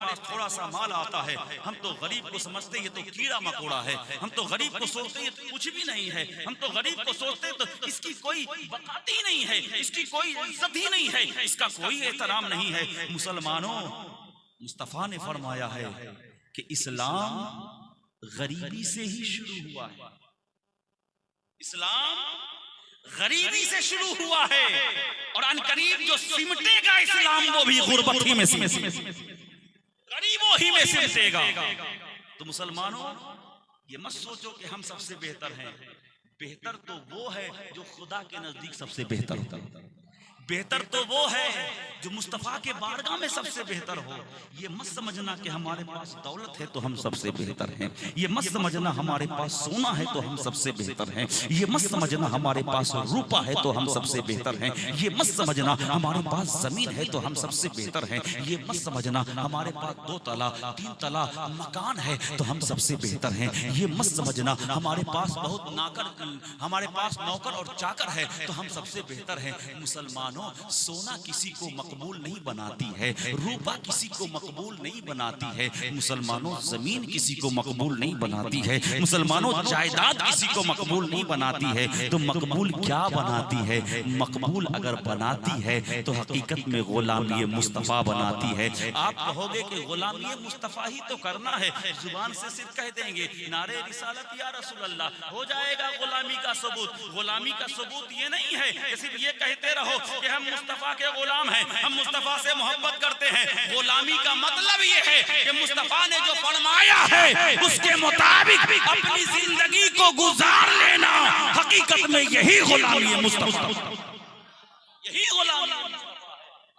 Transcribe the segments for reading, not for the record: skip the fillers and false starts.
पास थोड़ा सा माल आता है, हम तो गरीब को समझते ये तो कीड़ा मकोड़ा है, हम तो गरीब को सोचते ये तो कुछ भी नहीं है, हम तो गरीब को सोचते तो इसकी कोई वकात ही नहीं है, इसकी कोई इज्जत ही नहीं है, इसका कोई एहतराम नहीं है। मुसलमानों, मुस्तफा ने फरमाया है कि इस्लाम गरीबी से ही शुरू हुआ है। इस्लाम गरीबी से शुरू हुआ है और अनकरीब जो सिमटेगा इस्लाम वो भी गुर्बत ही में गरीबों ही में सिमटेगा। तो मुसलमानों, ये मत सोचो कि हम सबसे बेहतर हैं। बेहतर तो वो है जो खुदा के नजदीक सबसे बेहतर होता है। बेहतर तो वो है जो मुस्तफा के बारगाह में सबसे बेहतर हो। ये मत समझना कि हमारे पास दौलत है तो हम सबसे बेहतर हैं। ये मत समझना हमारे पास सोना है तो हम सबसे बेहतर हैं। ये मत समझना हमारे पास रूपा है तो हम सबसे बेहतर हैं। ये मत समझना हमारे पास जमीन है तो हम सबसे बेहतर हैं। ये मत समझना हमारे पास 2 तला 3 तला मकान है तो हम सबसे बेहतर हैं। ये मत समझना हमारे पास हमारे पास नौकर और चाकर है तो हम सबसे बेहतर हैं। मुसलमान, सोना किसी को मकबूल नहीं बनाती है, रूपा किसी को मकबूल नहीं बनाती है। मुसलमानों, जमीन किसी को मकबूल नहीं बनाती है। मुसलमानों, जायदाद किसी को मकबूल नहीं बनाती है। तो मकबूल क्या बनाती है? मकबूल अगर बनाती है तो हकीकत में गुलामी मुस्तफा बनाती है। आप कहोगे कि गुलामी मुस्तफा ही तो करना है, जुबान से सिर्फ कह देंगे नारे रिसालत या रसूल अल्लाह, हो जाएगा गुलामी का सबूत। गुलामी का सबूत ये नहीं है कि सिर्फ ये कहते रहो कि हम मुस्तफा के गुलाम हैं, हम मुस्तफा से मोहब्बत करते हैं। गुलामी का मतलब ये है कि मुस्तफा ने जो फरमाया है उसके मुताबिक अपनी जिंदगी को गुजार लेना। हकीकत में यही गुलामी है मुस्तफा, यही गुलामी।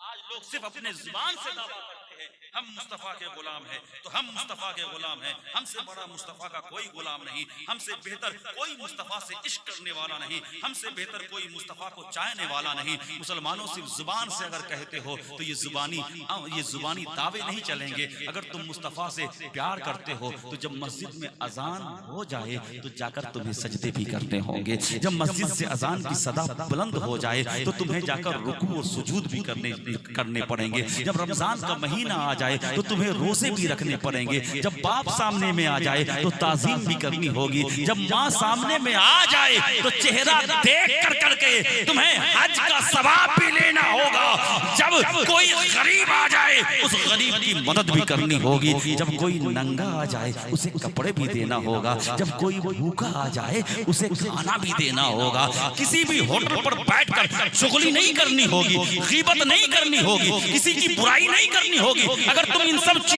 आज लोग सिर्फ अपने जुबान से दावा करते हैं हम मुस्तफा के गुलाम हैं, तो हम मुस्तफा के गुलाम हैं। हमसे बड़ा मुस्तफा का कोई गुलाम नहीं, हमसे बेहतर कोई मुस्तफा से इश्क करने वाला नहीं, हमसे बेहतर कोई मुस्तफा को चाहने वाला नहीं। मुसलमानों, सिर्फ जुबान से अगर कहते हो तो ये जुबानी दावे नहीं चलेंगे। अगर तुम मुस्तफा से प्यार करते हो तो जब मस्जिद में अजान हो जाए तो जाकर तुम्हें सजदे भी करने होंगे। जब मस्जिद से अजान की सदा बुलंद हो जाए तो तुम्हें जाकर रुकू और सुजूद भी करने पड़ेंगे। जब रमजान का महीना आ जाए तो तुम्हें रोजे भी रखने पड़ेंगे। जब बाप सामने में आ जाए तो ताजीम भी करनी होगी। जब माँ सामने में आ जाए तो चेहरा देख कर करके तुम्हें हज का सवाब भी लेना होगा। जब कोई गरीब आ जाए उस गरीब की मदद भी करनी होगी। जब कोई नंगा आ जाए उसे कपड़े भी देना होगा। जब कोई भूखा आ जाए उसे खाना भी देना होगा। किसी भी होटल पर बैठकर चुगली नहीं करनी होगी, गीबत नहीं करनी होगी, किसी की बुराई नहीं करनी होगी। अगर तुम इन सब